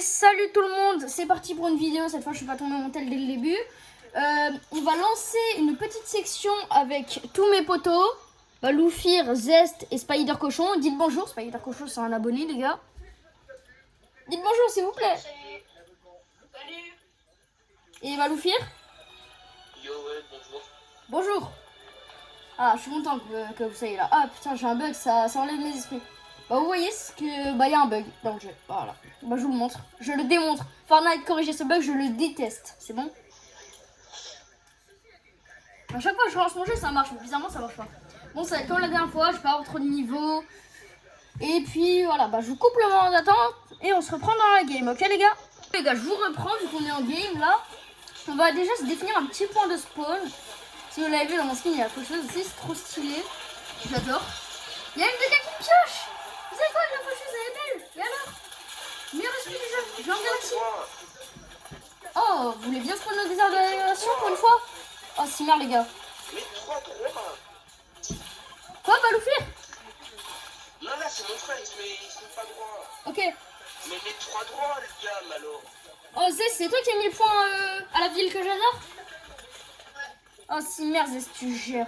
Salut tout le monde, c'est parti pour une vidéo. Cette fois je suis pas tombé mon tel dès le début. On va lancer une petite section avec tous mes potos, Loufir, Zest et Spider Cochon. Dites bonjour, Spider Cochon c'est un abonné les gars. Dites bonjour s'il vous plaît. Salut. Et Loufir. Yo ouais, bonjour. Bonjour. Ah je suis content que vous soyez là. Ah putain j'ai un bug, ça enlève mes esprits. Vous voyez ce que y a un bug dans le jeu. Voilà. Je vous le montre. Je le démontre. Fortnite corriger ce bug, je le déteste. C'est bon. À chaque fois que je relance mon jeu, ça marche. Mais bizarrement, ça marche pas. Bon, ça va être comme la dernière fois. Je vais pas avoir trop de niveau. Et puis voilà, je vous coupe le moment d'attente et on se reprend dans la game. Ok les gars? Les gars, je vous reprends vu qu'on est en game là. On va déjà se définir un petit point de spawn. Si vous l'avez vu dans mon skin, il y a quelque chose aussi. C'est trop stylé. J'adore. Il y a une des gars qui me pioche. Vous savez quoi, la faucheuse elle est belle. Et alors? Meilleur esprit du jeu, genre galaxie. Oh, vous voulez bien se prendre le désert de l'annulation pour une fois? Oh, si merde les gars. Mais 3-3. Quoi, Loufir? Non, là c'est mon frère, ils sont pas droits. Ok. Mais les 3 droits, les gars, alors. Oh, c'est toi qui as mis le point à la ville que j'adore? Oh, si merde, Zest, tu gères.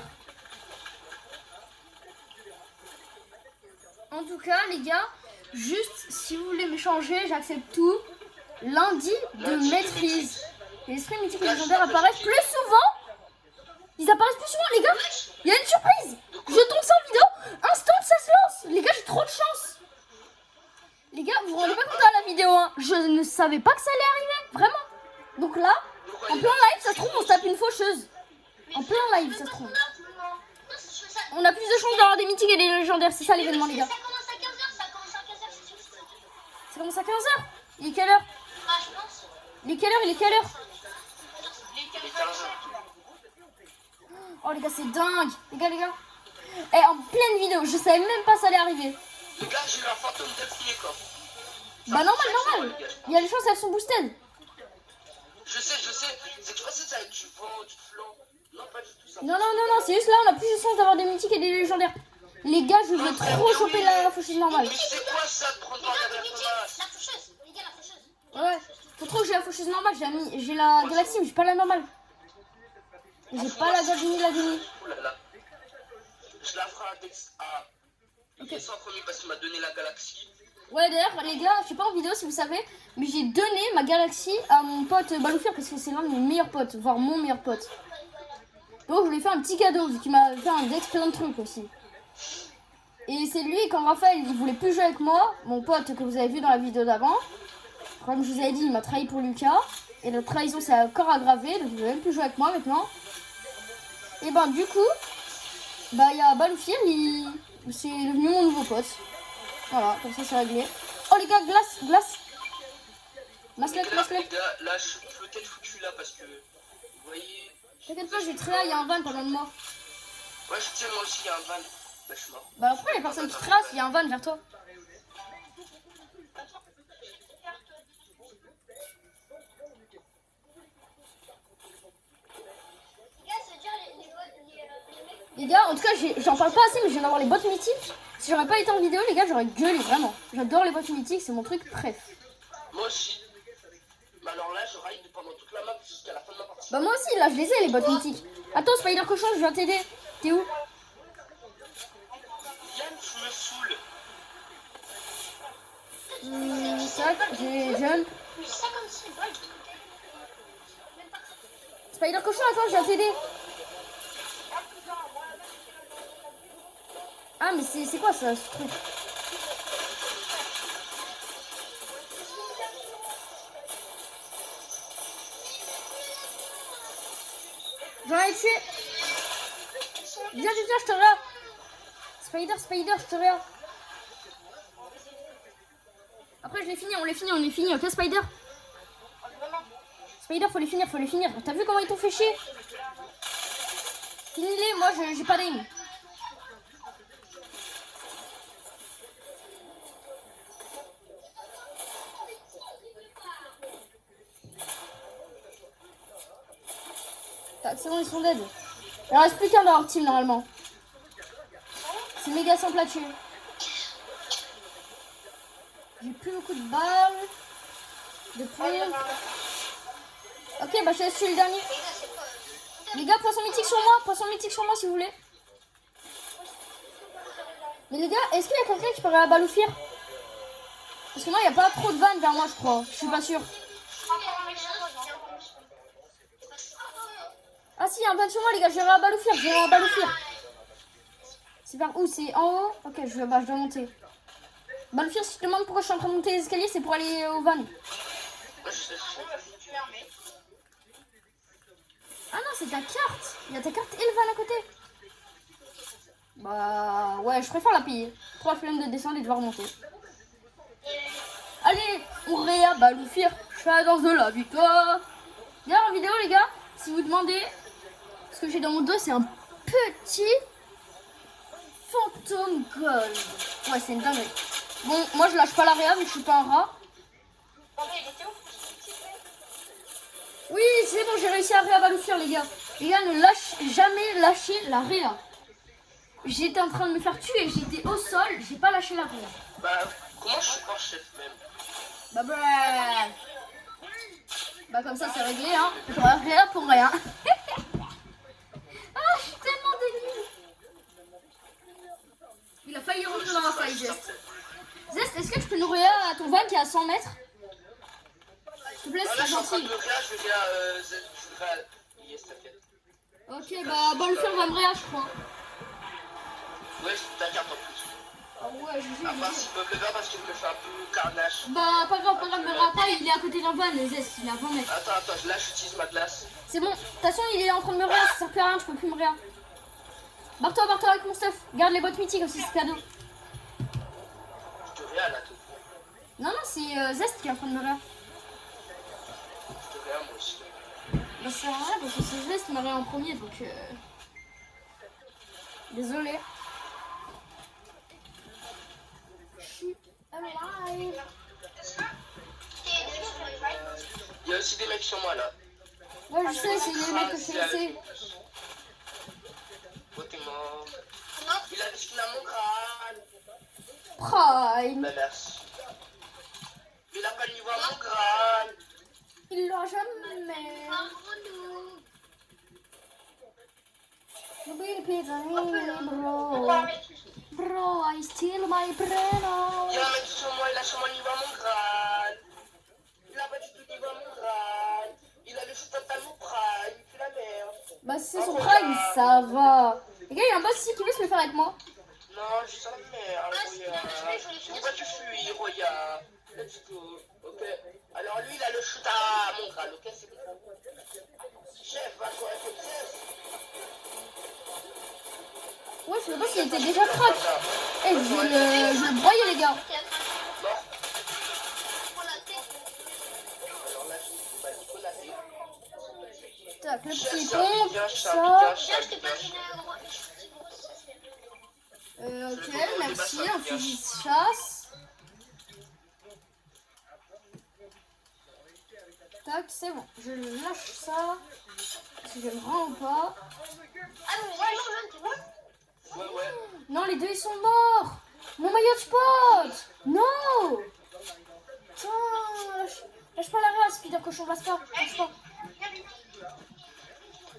En tout cas, les gars, juste si vous voulez m'échanger, j'accepte tout. Lundi de maîtrise. Les esprits mythiques et légendaires apparaissent plus souvent. Ils apparaissent plus souvent, les gars. Il y a une surprise. Je tombe sans vidéo. Instant, ça se lance. Les gars, j'ai trop de chance. Les gars, vous vous rendez pas compte à la vidéo, hein. Je ne savais pas que ça allait arriver. Vraiment. Donc là, en plein live, ça se trouve, on se tape une faucheuse. En plein live, ça se trouve. On a plus de chances d'avoir des mythiques et des légendaires. C'est ça l'événement, les gars. Ça commence à 15h, ça commence à 15h, c'est juste. Ça commence à 15h. Il est quelle heure? Ah, je pense. Il est quelle heure? Il est quelle heure? Les 15h. Oh les gars, c'est dingue. Les gars. Eh, en pleine vidéo, je savais même pas ça allait arriver. Les gars, j'ai eu un fantôme d'affilée, quoi. Normal. Il y a les chances, elles sont boosted. Je sais. C'est que je pensais que ça avec du vent, du flanc. Non, pas du tout ça. Non, c'est juste là, on a plus de chances d'avoir des mythiques et des légendaires. Les gars, je veux trop choper la faucheuse normale. Mais c'est quoi ça de prendre Non, la mais dernière Midi, place? la faucheuse. Les gars, la faucheuse. Ouais, faut trop que j'ai la faucheuse normale. J'ai la galaxie, mais j'ai pas la normale. J'ai pas la gold ni la demi. Oh là là. Je la ferai à Dex en premier parce qu'il m'a donné la galaxie. Ouais, d'ailleurs, les gars, je sais pas en vidéo si vous savez, mais j'ai donné ma galaxie à mon pote Loufir parce que c'est l'un de mes meilleurs potes, voire mon meilleur pote. Donc, je lui ai fait un petit cadeau, vu qu'il m'a fait un Dex plein de trucs aussi. Et c'est lui, quand Raphaël il voulait plus jouer avec moi, mon pote que vous avez vu dans la vidéo d'avant, comme je vous avais dit, il m'a trahi pour Lucas. Et la trahison s'est encore aggravée, donc il veut même plus jouer avec moi maintenant. Et du coup, il y a Loufir, c'est devenu mon nouveau pote. Voilà, comme ça c'est réglé. Oh les gars, glace. Maslet. Les gars, là, je suis peut-être foutu là parce que. Vous voyez. T'inquiète pas, j'ai très il y a un van pendant de moi. Ouais, je tiens, moi aussi, il y a un van. Bah, je suis mort. Après, les personnes qui tracent, il y a un van vers toi. Les gars, en tout cas, j'en parle pas assez, mais je viens d'avoir les bottes mythiques. Si j'aurais pas été en vidéo, les gars, j'aurais gueulé, vraiment. J'adore les bottes mythiques, c'est mon truc préf. Moi aussi. Mais alors là, je ride pendant toute la map jusqu'à la fin de ma partie. Moi aussi, là, je les ai, les bottes mythiques. Attends, Spider Cochon, je viens t'aider. T'es où? Yann, tu me saoules. Sac, j'ai jump. Ça comme si, ouais. Spider Cochon, attends, je viens t'aider. Ah, mais c'est quoi ça, ce truc? J'en ai tué. Viens, je te regarde. Spider, je te regarde. Après, on les finit, ok, Spider? Spider, faut les finir. T'as vu comment ils t'ont fait chier? Finis-les, moi, j'ai pas d'aim. C'est bon, ils sont dead. Il reste plus qu'un dans leur team normalement. C'est méga simple à tuer. J'ai plus beaucoup de balles. Depuis. Ok, bah je laisse tuer le dernier. Les gars, c'est quoi Les gars, poisson mythique sur moi si vous voulez. Mais les gars, est-ce qu'il y a quelqu'un qui peut baloufir? Parce que moi, il n'y a pas trop de vannes vers moi, je crois. Je suis pas sûre. Encore un mec sur moi, non. Ah si, il y a un van sur moi, les gars, je vais à baloufir. C'est vers où? C'est en haut? Ok, je dois monter. Baloufir, si tu te demandes pourquoi je suis en train de monter les escaliers, c'est pour aller au van. Ah non, c'est ta carte. Il y a ta carte et le van à côté. Bah ouais, je préfère la payer. Trop la flemme de descendre et devoir monter. Allez, on réa baloufir. Je fais la danse de la victoire. D'ailleurs en vidéo les gars, si vous demandez ce que j'ai dans mon dos, c'est un petit fantôme gold. Ouais, c'est une dinguerie. Bon, moi je lâche pas la réa vu que je suis pas un rat. Il était où? Oui, c'est bon, j'ai réussi à réa baloufir les gars. Les gars, ne jamais lâcher la réa. J'étais en train de me faire tuer, j'étais au sol, j'ai pas lâché la réa. Bah, comment je suis pas chef même? Bah comme ça c'est réglé hein. Rien pour rien. Ah, je suis tellement débile. Il a failli rentrer dans ma faille, Zest. Zest, est-ce que tu peux nous réa à ton van qui est à 100 mètres? S'il te plaît, Ah, là, c'est je suis en train gentil. de réa, je vais à Yes, t'inquiète. Ok, bah Baloufir va me réa, je crois. Ouais, c'est ta carte en plus. Ah ouais, je À part sais. s'ils peuvent le faire parce qu'il me fait un peu carnage. Bah pas grave, me réa pas, il est à côté d'un van, Zest, il est à 20 mètres. Attends, là, j'utilise ma glace. C'est bon, de toute façon il est en train de me réa, ça sert plus à rien, je peux plus me réa. Barre-toi avec mon stuff, garde les bottes mythiques aussi, c'est cadeau. Je te réa là, tout. Non, c'est Zest qui est en train de me réa. Je te réa moi aussi. Bah ça sert à rien parce que c'est Zest qui m'a réa en premier donc désolé. Je suis alive. Il y a aussi des mecs sur moi là. Ouais je sais, c'est les mecs que je suis laissé. Oh, t'es mort. Il a dit qu'il a mon crâne. Prime. Bah, merci. Il a pas le niveau à mon crâne. Il l'a jamais. You will be the bro. Bro, I steal my brain. Il y a un mec sur moi, il a sûrement le niveau à mon crâne. Il a pas du tout le niveau à mon crâne. Il a le shoot à mon prime. Il fait la merde. Bah si c'est son prime, ça va. Les gars, il y a un boss ici qui veut se le faire avec moi. Non, je suis la merde, Roya. Pourquoi tu fuis, Roya? Let's go. Ok. Alors lui, il a le shoot à mon crâne, ok? C'est bon. Chef, va quoi avec le chef? Ouais, je le boss, il était déjà crack. Eh, je vais le broyer, les gars. Bon. Alors là, je vais pas la vie. Tac, le petit Chef, pompe, bien, ça. bien. Ok, merci, un fusil de chasse. Tac, c'est bon. Je lâche ça. Si j'aime vraiment pas. Ouais. Non, les deux ils sont morts. Mon maillot de spot. Non. Tiens, lâche pas la race, Peter Cochon, lâche pas.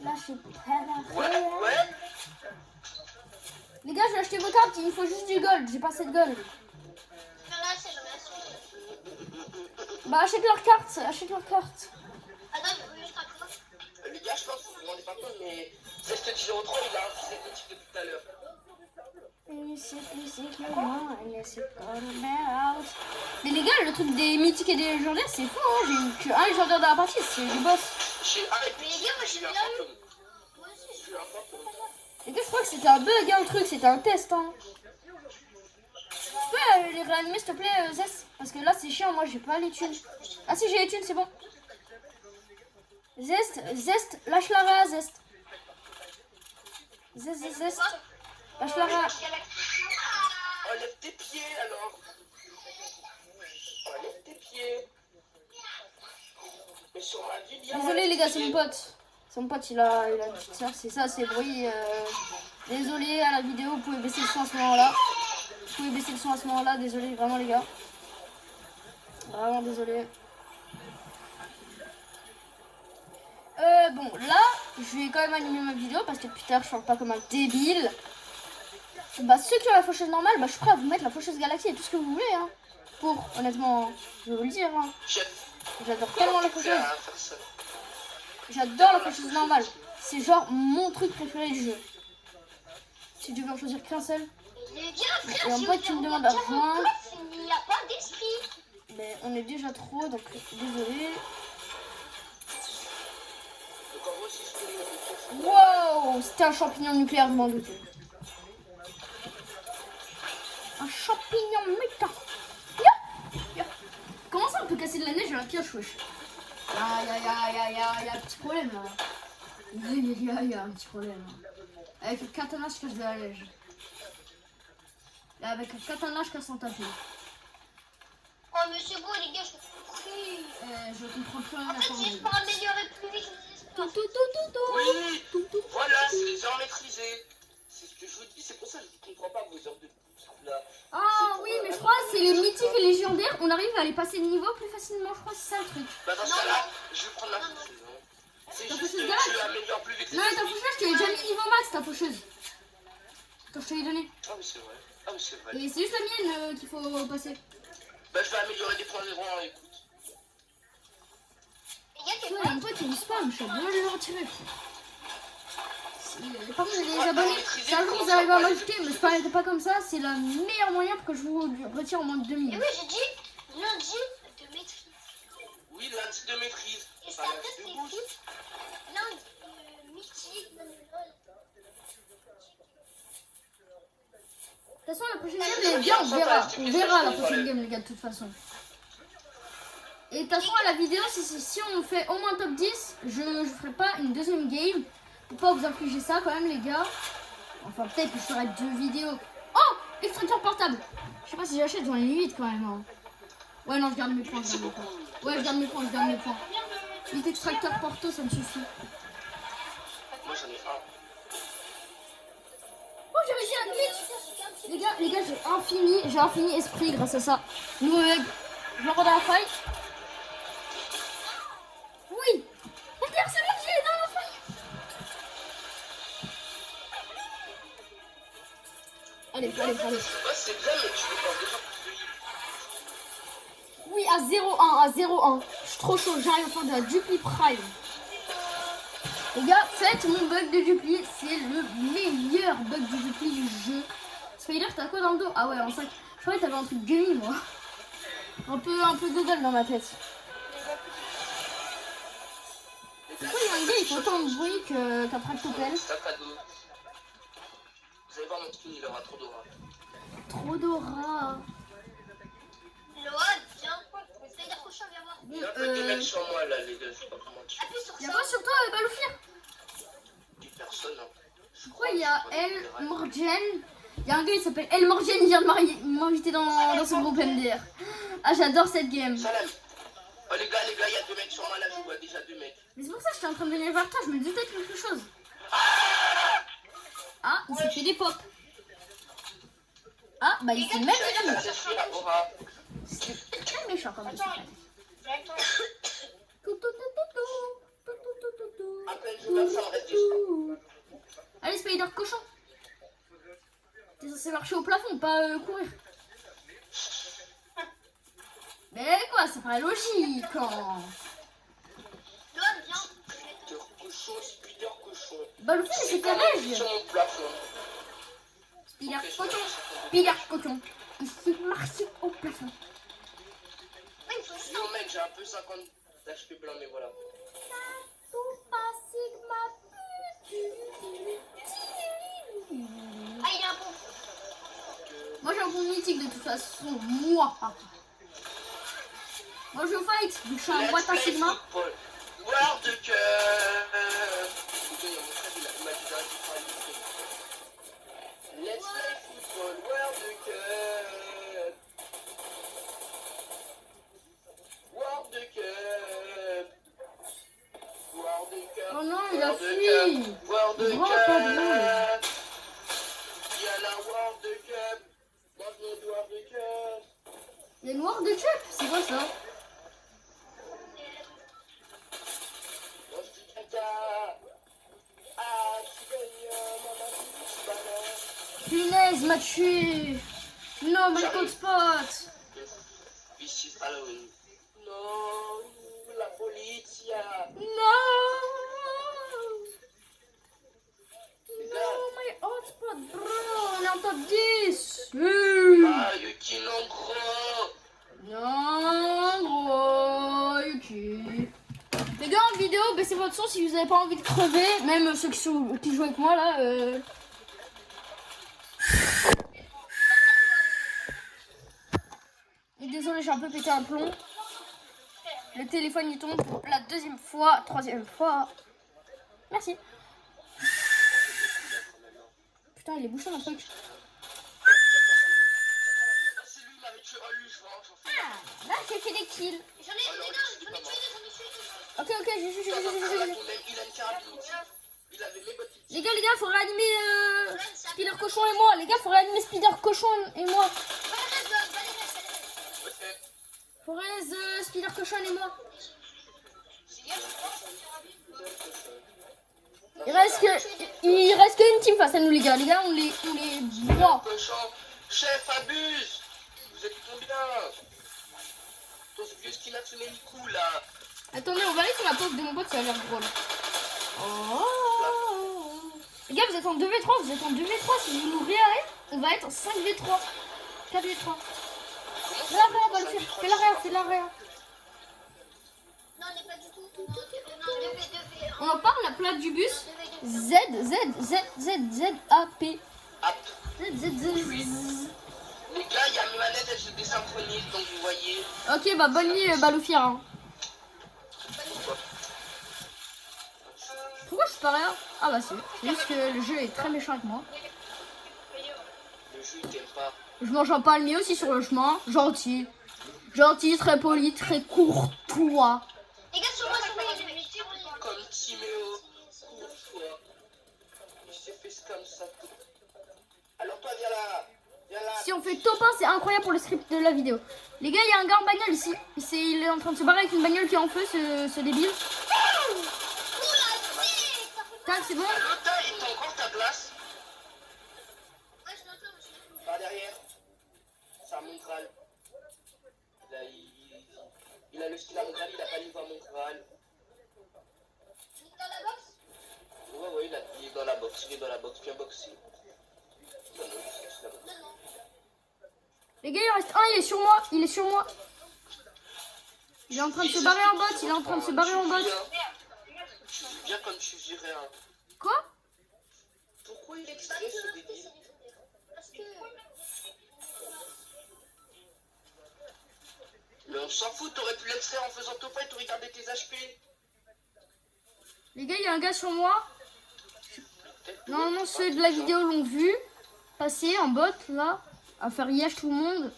Lâche pas la race. Ouais. Les gars, je vais acheter vos cartes, il me faut juste du gold. J'ai pas assez de gold. Bah, achète leurs cartes, Les gars, je pense que vous vous rendez pas compte, mais c'est ce 03, il a un physique mythique depuis tout à l'heure. Mais les gars, le truc des mythiques et des légendaires, c'est fou, hein. J'ai eu que un légendaire dans la partie, c'est du boss. J'ai arrêté. Je suis un fantôme. Les gars, je crois que c'était un bug, hein, le truc, c'était un test, hein. Tu peux les réanimer, s'il te plaît, Zest? Parce que là, c'est chiant, moi, j'ai pas les thunes. Ah si, j'ai les thunes, c'est bon. Zest, lâche la race, Zest. Zest. Lâche la race. Enlève tes pieds alors. Enlève tes pieds. Mais sur ma vie, bien. Désolé, les gars, c'est mon pote. C'est mon pote, il a une petite soeur, c'est ça, c'est le bruit. Désolé à la vidéo, vous pouvez baisser le son à ce moment-là. Désolé, vraiment, les gars. Vraiment désolé. Bon, là, je vais quand même animer ma vidéo parce que depuis tout à l'heure, je parle pas comme un débile. Bah, ceux qui ont la faucheuse normale, bah, je suis prêt à vous mettre la faucheuse galaxie et tout ce que vous voulez, hein. Pour, honnêtement, je vais vous le dire, hein. J'adore tellement la faucheuse. J'adore la faucheuse normale. C'est genre mon truc préféré du jeu. Si tu veux en choisir qu'un seul. Et en fait, tu me demandes à rejoindre. Il n'y a pas d'esprit. Mais on est déjà trop, donc désolé. Wow, c'était un champignon nucléaire, je m'en doutais. Un champignon méta. Comment ça on peut casser de la neige à la pioche, wesh? Y a un petit problème là. Y a un petit problème. Avec le katana, je casse de la neige. Et avec le katana, je casse un tapis. Oh, monsieur Go, les gars, je prie. Je comprends plus rien En à fait, parler. c'est pour améliorer plus vite les espaces. Oui, voilà, c'est les heures maîtrisées. C'est ce que je vous dis, c'est pour ça que je ne comprends pas vos heures de là. Ah oui, mais je crois que c'est les mythiques et légendaires. On arrive à les passer de niveau plus facilement. Je crois que c'est ça le truc. Bah dans ce cas-là, je vais prendre la faucheuse. C'est Ta juste faucheuse que galaxie. tu améliores plus vite les Non, mais ta esprits. faucheuse, je te l'ai déjà mis niveau max, ta faucheuse. Quand je te l'ai donné. Ah oui, c'est vrai. Ah oui, c'est vrai. Et c'est juste la mienne qu'il faut passer. Bah je vais améliorer des points zéro en écoute. Les gars, Tu t'es vois, il y a un pote qui me spam, je suis bien de le retirer. Par contre, les abonnés, si un jour vous arrivez à m'ajouter, me spammez pas comme ça, c'est le meilleur moyen pour que je vous retire en moins de 2 Et minutes. oui, j'ai dit lundi de maîtrise. Oui, lundi de maîtrise. Et c'est Pas après, lundi c'est de boost. foot. Lundi, mythique. De toute façon, la prochaine game, les gars, on verra la prochaine game, les gars, de toute façon. Et de toute façon, à la vidéo, si on fait au moins top 10, je ferai pas une deuxième game. Pour pas vous infliger ça, quand même, les gars. Enfin, peut-être que je ferai 2 vidéos. Oh, extracteur portable. Je sais pas si j'achète, j'en ai 8 quand même. Hein. Ouais, non, je garde mes points, je garde mes points. Ouais, je garde mes points, je garde mes points. 8 extracteurs porto, ça me suffit. Moi j'en ai un. Oh, j'ai réussi à glitch. Les gars, j'ai infini esprit grâce à ça. Nous, je l'envoie dans la faille. Oui. Regarde, c'est bon, j'ai dans la faille. Allez. Ouais, c'est bien, mais tu peux pas déjà plus de livres. Oui, à 0-1. Je suis trop chaud, j'arrive à faire de la Dupli Prime. Les gars, faites mon bug de Dupli. C'est le meilleur bug de Dupli du jeu. Spider, t'as quoi dans le dos? Ah ouais, en 5. Je croyais que t'avais un truc gris, moi. Un peu Google dans ma tête. Pourquoi il y a un gars, il fait autant de bruit qu'après le coupelle? C'est un cadeau. Vous allez voir mon skin, il aura trop d'aura. Trop d'aura. Load, viens. C'est-à-dire cochon, viens voir. Il y a un peu de mecs sur moi là, les gars, je sais pas comment tu Appuie sur Y'a ça. quoi sur toi, Baloufir? dis personne. Hein. Je crois qu'il y a El Morgen. Il y a un gars qui s'appelle El Morgen, il vient de m'inviter dans son groupe MDR. Ah, j'adore cette game. Salam. Oh les gars, il y a 2 mecs sur moi là, je vois déjà 2 mecs. Mais c'est pour ça que j'étais en train de venir vers toi, je me disais quelque chose. Ah, il s'est fait des pop. Ah, bah il s'est même fait des Je suis la aura. C'est très méchant comme ça. Directement. À peine je me ça me reste 10. Allez, Spider, cochon. T'es censé marcher au plafond, pas courir. Mais quoi, c'est pas logique. Hein. Load, viens. Spider cochon. Bah, le fait, c'est fait rage. Sur mon plafond. Spider cochon. Il s'est marché au plafond. Ouais, il faut ça. Yo mec, j'ai un peu 50 d'HP blanc, mais voilà. Ah, il est un bon. Moi j'ai un bon mythique de toute façon. Moi je fight. Donc je suis un Wata Sigma. World de cœur. Let's play football, world de cœur. World de cœur. World de cœur. Oh non, il a fui. World de Grand cœur. tableau. Il y a la World de cœur. Mange mon World de cœur. Il y a une World de Cup. C'est quoi ça? Punaise, il m'a tué. Non, my cold spot. Ici, Halloween. Non, la polizia. Non. Les Non, gars. my hotspot, bro. On est en top 10. Ah, Yuki, non, gros. Non, gros, Yuki. Les gars, en vidéo, baissez votre son si vous n'avez pas envie de crever. Même ceux qui jouent avec moi là. Et désolé, j'ai un peu pété un plomb. Le téléphone il tombe pour la deuxième fois, troisième fois. Merci. Putain, il est bouché mon truc. C'est lui, il m'avait tué. Oh, lui, j'en fais. Ah, là, j'ai fait des kills. J'en ai, les gars, j'en ai tué deux. Ok, j'ai Il a une carabine. Il avait mes bottes. Les gars, faut réanimer Spider Cochon et moi. Les gars, faut réanimer Spider Cochon et moi. Forez, Spider Cochon et moi. Il reste qu'une team face à nous, les gars. Les gars, on les broie. Chef, abuse. Vous êtes combien? Ton vieux skin a sonné le coup là. Attendez, on va aller sur la pause de mon pote, ça a l'air drôle. Oh. Les gars, vous êtes en 2v3, vous êtes en 2v3. Si vous nous réarrêtez, on va être en 5v3. 4v3. Fais l'arrière, on va le faire. Fais l'arrière. Non, on n'est pas du tout. Non, 2v2v. On en parle, la plaque du bus. Z, A, P. Hop. Z. Les gars, il y a mes manettes, elles se désynchronisent, donc vous voyez. Ok, bah bonne nuit, Baloufia. Hein. Pourquoi je suis pas rien? Ah bah c'est juste que le jeu est très méchant avec moi. Le jeu, il t'aime pas. Je mange un palmier aussi sur le chemin. Gentil, très poli, très courtois. Les gars, sur moi, Comme Timéo. Courtois. Il s'est fait comme ça. Alors toi, viens là. Si on fait top 1, c'est incroyable pour le script de la vidéo. Les gars, il y a un gars en bagnole ici. Il est en train de se barrer avec une bagnole qui est en feu, ce débile. Tac, c'est bon. L'autre, il t'a encore ta place. Par derrière. C'est un Montral. Là, il a le skin à Montral, il a pas niveau à Montral. Dans la box? Ouais, il est dans la box, bien boxé. Non, c'est là-bas. Les gars, il reste un, il est sur moi. Il est en train de se barrer en bot. Tu vis bien comme tu vis rien. Quoi? Pourquoi il extrait ce débile? Parce que. Mais on s'en fout, t'aurais pu l'extraire en faisant top 1 et t'aurais gardé tes HP. Les gars, il y a un gars sur moi. Normalement, ceux de la vidéo l'ont vu. Passer en bot, là. À faire yage tout le monde.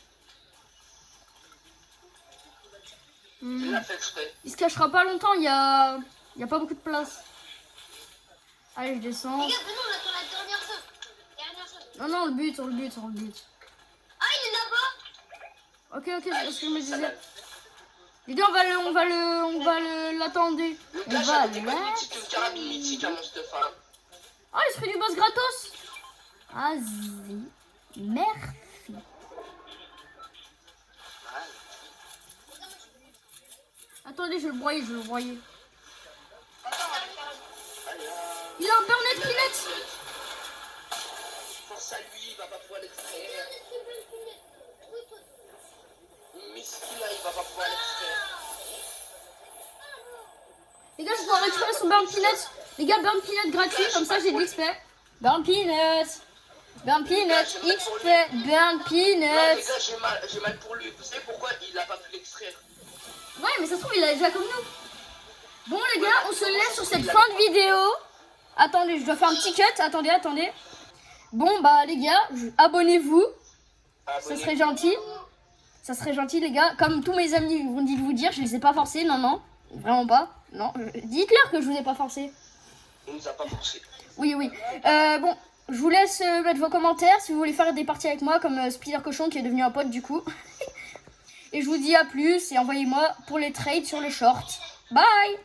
Il l'a fait exprès. Il se cachera pas longtemps, il y a pas beaucoup de place. Allez, je descends. Les gars, venons, on attend la dernière zone. Non, on le bute. Ah, il est là-bas. Ok, c'est ce que je me disais. Les gars, on va l'attendre. Le On gars, va j'avais pas de mythique, une carabine mythique à mon Stéphane. Oh, il se fait du boss gratos. Vas-y. Merci. Attendez, je vais le broyer. Il a un burnet Kinect. Force à lui, il va pas pouvoir l'extraire. Miskina, il va pas pouvoir l'extraire. Les gars, je dois récupérer son burn peanut. Les gars, burn peanut gratuit, comme ça j'ai de l'XP. Burn peanut, XP, burn Non, les peanut. gars, j'ai mal pour lui. Vous savez pourquoi il a pas pu l'extraire? Ouais, mais ça se trouve, il a déjà comme nous. Bon, les gars, on se laisse sur cette fin de vidéo. Attendez, je dois faire un petit cut. Attendez. Bon, bah, les gars, abonnez-vous. Ça serait gentil. Les gars. Comme tous mes amis vont dit de vous dire, je les ai pas forcés. Non, vraiment pas. Non, dites-leur que je vous ai pas forcé. Il nous a pas forcé. Oui. Bon, je vous laisse mettre vos commentaires si vous voulez faire des parties avec moi, comme Spider Cochon qui est devenu un pote du coup. Et je vous dis à plus et envoyez-moi pour les trades sur les shorts. Bye!